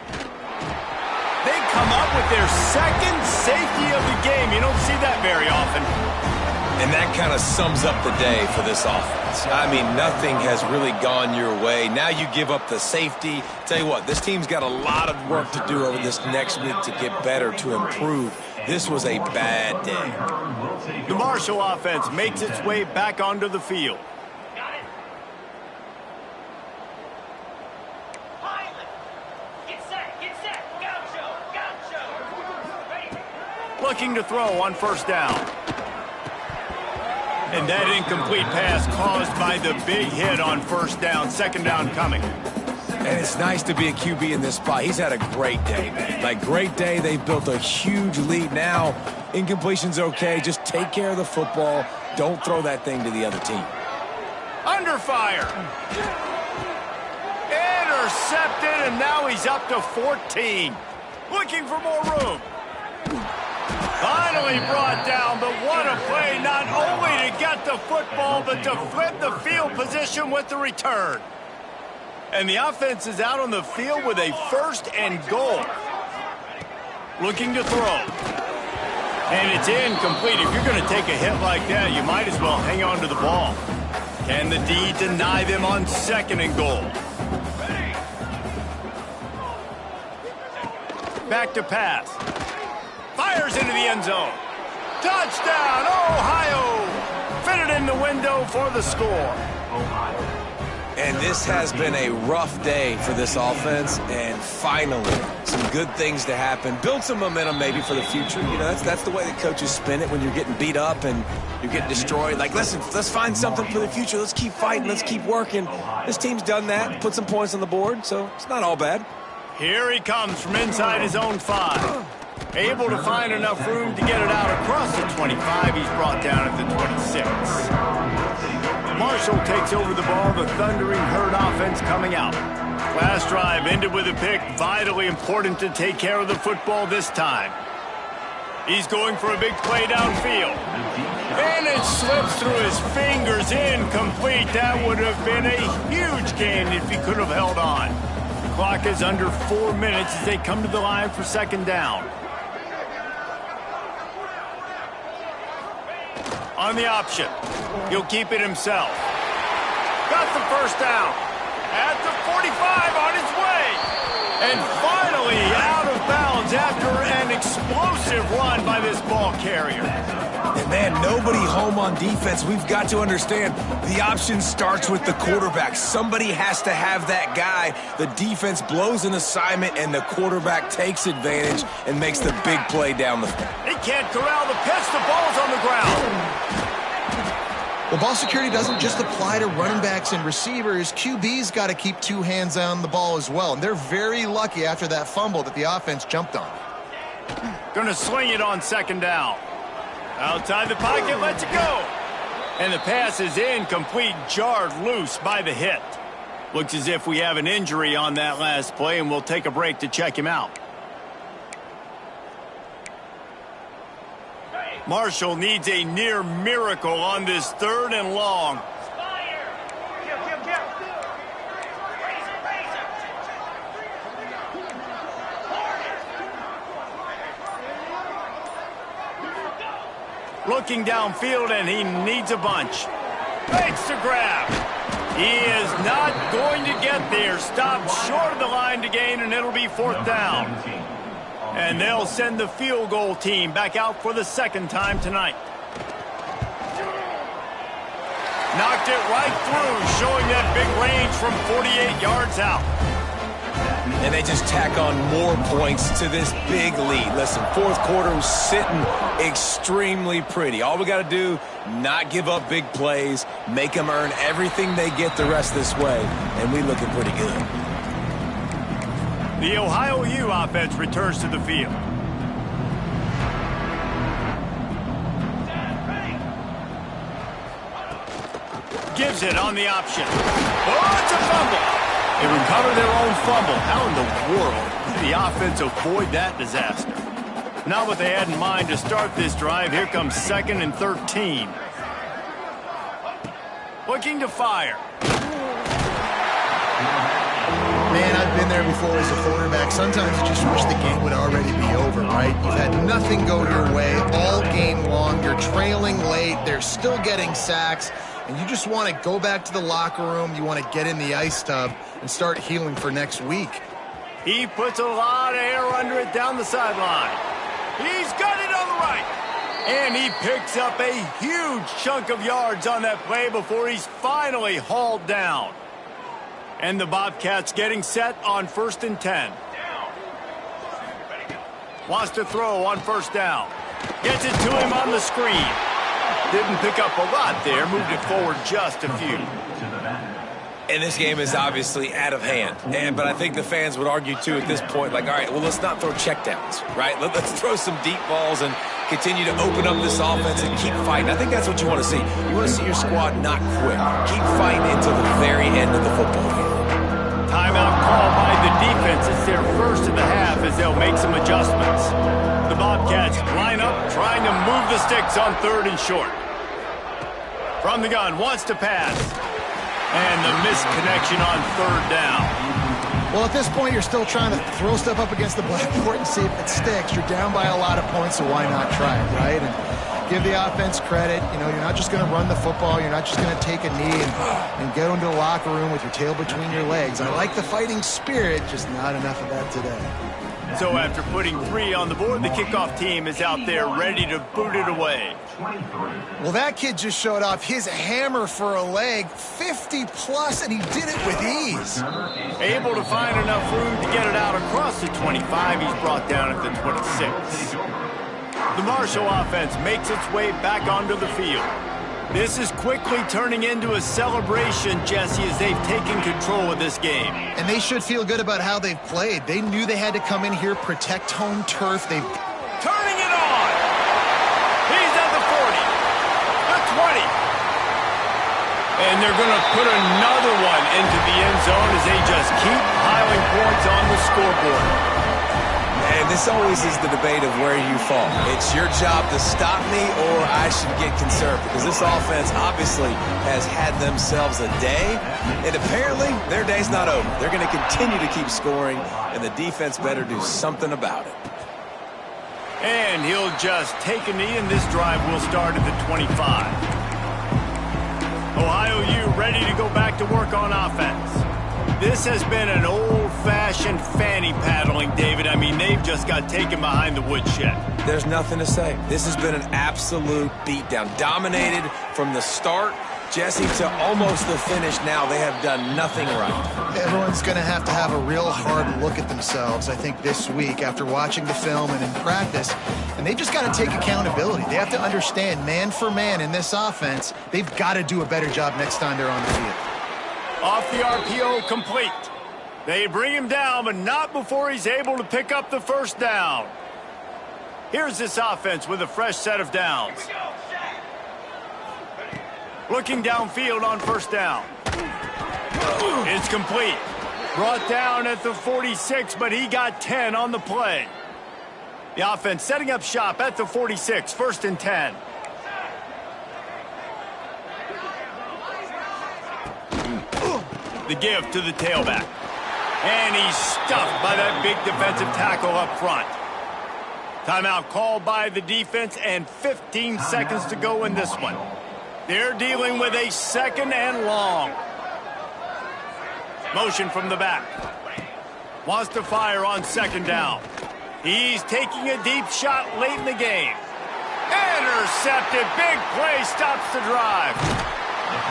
They come up with their 2nd safety of the game. You don't see that very often. And that kind of sums up the day for this offense. I mean, nothing has really gone your way. Now you give up the safety. Tell you what, this team's got a lot of work to do over this next week to get better, to improve. This was a bad day. The Marshall offense makes its way back onto the field. Looking to throw on 1st down. And that incomplete pass caused by the big hit on 1st down. 2nd down coming. And it's nice to be a QB in this spot. He's had a great day, man. Like, great day. They've built a huge lead. Now, incompletion's okay. Just take care of the football. Don't throw that thing to the other team. Under fire. Intercepted, and now he's up to 14. Looking for more room. Finally brought down, but what a play, not only to get the football, but to flip the field position with the return. And the offense is out on the field with a 1st and goal. Looking to throw. And it's incomplete. If you're going to take a hit like that, you might as well hang on to the ball. Can the D deny them on 2nd and goal? Back to pass. Fires into the end zone. Touchdown, Ohio! Fitted in the window for the score. And this has been a rough day for this offense, and finally, some good things to happen. Build some momentum maybe for the future. You know, that's the way that coaches spin it when you're getting beat up and you're getting destroyed. Like, listen, let's find something for the future. Let's keep fighting. Let's keep working. This team's done that, put some points on the board, so it's not all bad. Here he comes from inside his own 5. Able to find enough room to get it out across the 25. He's brought down at the 26. Marshall takes over the ball. The Thundering Herd offense coming out. Last drive ended with a pick. Vitally important to take care of the football this time. He's going for a big play downfield. And it slips through his fingers. Incomplete. That would have been a huge gain if he could have held on. The clock is under 4 minutes as they come to the line for 2nd down. On the option. He'll keep it himself. Got the 1st down. At the 45 on his way. And finally out of bounds after an explosive run by this ball carrier. And man, nobody home on defense. We've got to understand the option starts with the quarterback. Somebody has to have that guy. The defense blows an assignment and the quarterback takes advantage and makes the big play down the field. He can't corral the pitch. The ball's on the ground. Well, ball security doesn't just apply to running backs and receivers. QB's got to keep two hands on the ball as well. And they're very lucky after that fumble that the offense jumped on. Going to sling it on second down. Outside the pocket, lets it go. And the pass is incomplete, jarred loose by the hit. Looks as if we have an injury on that last play, and we'll take a break to check him out. Marshall needs a near miracle on this 3rd and long. Looking downfield, and he needs a bunch. Makes the grab. He is not going to get there. Stopped short of the line to gain, and it'll be 4th down. And they'll send the field goal team back out for the 2nd time tonight. Knocked it right through, showing that big range from 48 yards out. And they just tack on more points to this big lead. Listen, 4th quarter was sitting extremely pretty. All we got to do, not give up big plays, make them earn everything they get the rest this way, and we looking pretty good. The Ohio U offense returns to the field. Gives it on the option. Oh, it's a fumble. They recover their own fumble. How in the world did the offense avoid that disaster? Not what they had in mind to start this drive. Here comes 2nd and 13. Looking to fire. Man, I've been there before as a quarterback. Sometimes you just wish the game would already be over, right? You've had nothing go your way all game long. You're trailing late. They're still getting sacks. And you just want to go back to the locker room. You want to get in the ice tub and start healing for next week. He puts a lot of air under it down the sideline. He's got it on the right. And he picks up a huge chunk of yards on that play before he's finally hauled down. And the Bobcats getting set on 1st and 10. Wants to throw on 1st down. Gets it to him on the screen. Didn't pick up a lot there. Moved it forward just a few. And this game is obviously out of hand. But I think the fans would argue, too, at this point, like, all right, well, let's not throw checkdowns, right? Let's throw some deep balls and continue to open up this offense and keep fighting. I think that's what you want to see. You want to see your squad not quit. Keep fighting until the very end of the football game. Timeout called by the defense. It's their first of the half as they'll make some adjustments. The Bobcats line up, trying to move the sticks on 3rd and short. From the gun, wants to pass. And the misconnection on 3rd down. Well, at this point, you're still trying to throw stuff up against the blackboard and see if it sticks. You're down by a lot of points, so why not try it, right? And give the offense credit. You know, you're not just going to run the football. You're not just going to take a knee and get into the locker room with your tail between your legs. I like the fighting spirit, just not enough of that today. So after putting 3 on the board, the kickoff team is out there ready to boot it away. Well, that kid just showed off his hammer for a leg, 50-plus, and he did it with ease. Able to find enough room to get it out across the 25. He's brought down at the 26. The Marshall offense makes its way back onto the field. This is quickly turning into a celebration, Jesse, as they've taken control of this game. And they should feel good about how they've played. They knew they had to come in here, protect home turf. They've turning it on. He's at the 40, the 20. And they're going to put another one into the end zone as they just keep piling points on the scoreboard. And this always is the debate of where you fall. It's your job to stop me or I should get conservative, because this offense obviously has had themselves a day, and apparently their day's not over. They're going to continue to keep scoring, and the defense better do something about it. And he'll just take a knee, and this drive will start at the 25. Ohio U ready to go back to work on offense. This has been an old-fashioned fanny paddling, David. I mean, they've just got taken behind the woodshed. There's nothing to say. This has been an absolute beatdown. Dominated from the start Jesse, to almost the finish now, they have done nothing right. Everyone's going to have a real hard look at themselves, I think, this week after watching the film and in practice. And they just got to take accountability. They have to understand, man for man in this offense, they've got to do a better job next time they're on the field. Off the RPO, complete. They bring him down, but not before he's able to pick up the first down. Here's this offense with a fresh set of downs. Looking downfield on first down. It's complete. Brought down at the 46, but he got 10 on the play. The offense setting up shop at the 46, 1st and 10. The give to the tailback. And he's stuffed by that big defensive tackle up front. Timeout called by the defense and 15 seconds to go in this one. They're dealing with a 2nd and long. Motion from the back. Wants to fire on 2nd down. He's taking a deep shot late in the game. Intercepted. Big play stops the drive.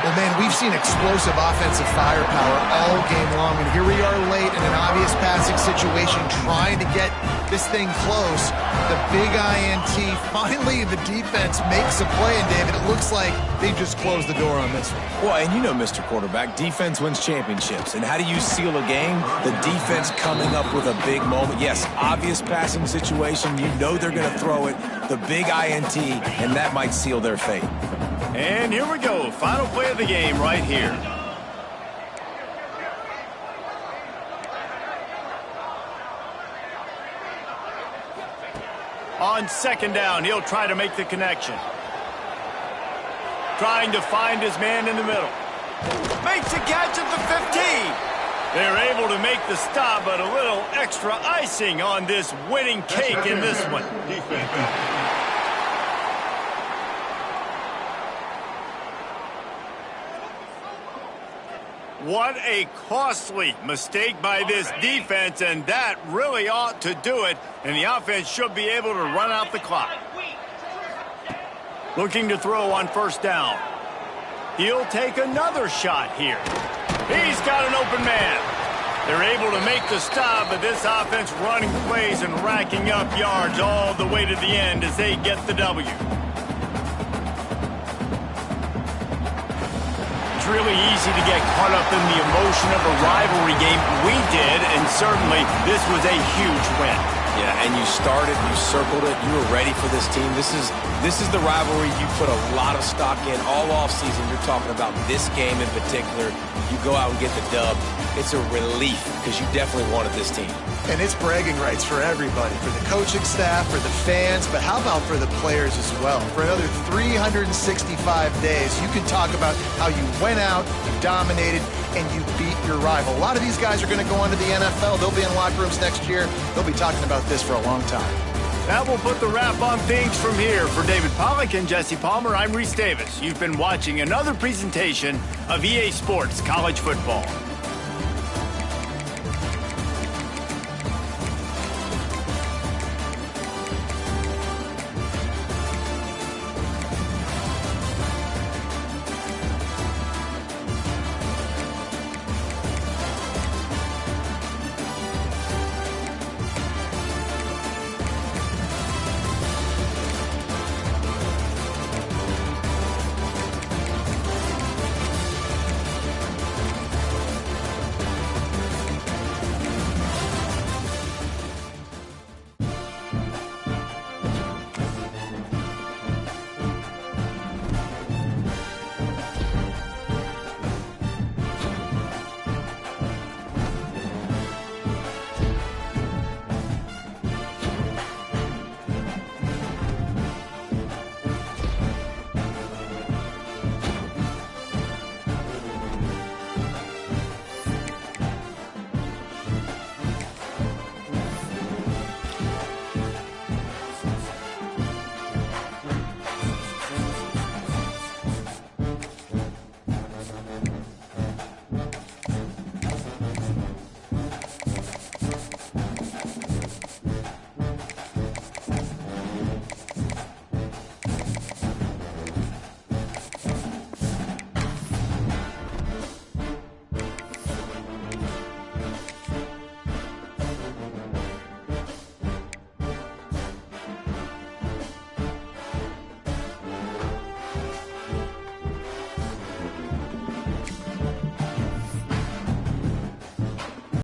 Well, man, we've seen explosive offensive firepower all game long, and here we are late in an obvious passing situation trying to get this thing close. The big INT, finally the defense makes a play, and David, it looks like they just closed the door on this one. Well, and you know, Mr. Quarterback, defense wins championships. And how do you seal a game? The defense coming up with a big moment. Yes, obvious passing situation. You know they're going to throw it. The big INT, and that might seal their fate. And here we go. Final play of the game right here. On 2nd down, he'll try to make the connection. Trying to find his man in the middle. Makes a catch at the 15. They're able to make the stop, but a little extra icing on this winning cake in this one. What a costly mistake by this defense, and that really ought to do it, and the offense should be able to run out the clock. Looking to throw on 1st down. He'll take another shot here. He's got an open man. They're able to make the stop, but this offense running plays and racking up yards all the way to the end as they get the W. It's really easy to get caught up in the emotion of a rivalry game. We did, and certainly this was a huge win. Yeah, and you started, you circled it, you were ready for this team. This is the rivalry you put a lot of stock in all offseason. You're talking about this game in particular. You go out and get the dub. It's a relief because you definitely wanted this team. And it's bragging rights for everybody, for the coaching staff, for the fans, but how about for the players as well? For another 365 days, you can talk about how you went out, you dominated, and you beat your rival. A lot of these guys are going to go on to the NFL. They'll be in locker rooms next year. They'll be talking about this for a long time. That will put the wrap on things from here. For David Pollack and Jesse Palmer, I'm Reese Davis. You've been watching another presentation of EA Sports College Football.